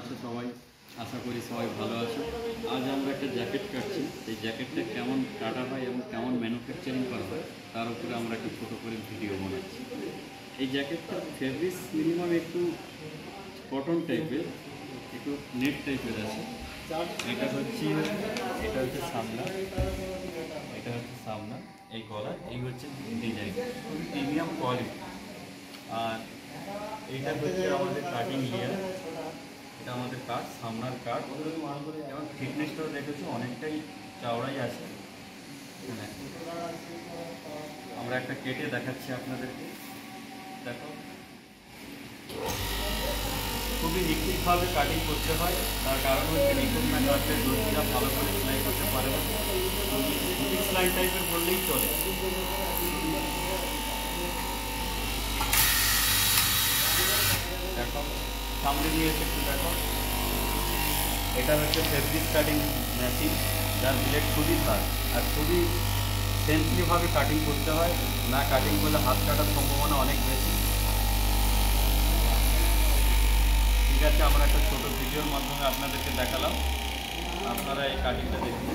আছো সবাই? আশা করি সবাই ভালো আছো। আজ আমরা একটা জ্যাকেট কাটছি। এই জ্যাকেটটা কেমন কাটা হয় এবং কেমন ম্যানুফ্যাকচারিং করা হয় তার উপরে আমরা একটা ছোটো করে ভিডিও বানাচ্ছি। এই জ্যাকেটটার ফেব্রিক্স মিনিমাম একটু কটন টাইপের, একটু নেট টাইপের আছে। এটা হচ্ছে সামনা, এটা হচ্ছে সামনা, এই গলা, এই হচ্ছে ডিজাইন, খুবই প্রিমিয়াম কোয়ালিটি। আর এইটা হচ্ছে আমাদের কাটিং লেয়ার, এটা আমাদের কাট, সামনার কাট, এবং ফিটনেসটাও দেখেছি অনেকটাই চওড়াই আছে। আমরা একটা কেটে দেখাচ্ছি আপনাদেরকে। দেখো, খুবই নিখুঁতভাবে কাটিং করতে হয়, তার কারণ হচ্ছে নিখুঁত না কাটলে দর্জিরা ভালো করে সেলাই করতে পারে না। বুটিক সেলাই টাইপের বললেই চলে। দেখো, সামনে নিয়ে এসে একটু দেখো, এটা হচ্ছে ফেব্রিক কাটিং মেশিন, যার ব্লেড খুবই ধার আর খুবই সেন্সিটিভভাবে কাটিং করতে হয়। না কাটিং করলে হাত কাটার সম্ভাবনা অনেক বেশি। ঠিক আছে, আমরা একটা ছোটো ভিডিওর মাধ্যমে আপনাদেরকে দেখালাম, আপনারা এই কাটিংটা দেখুন।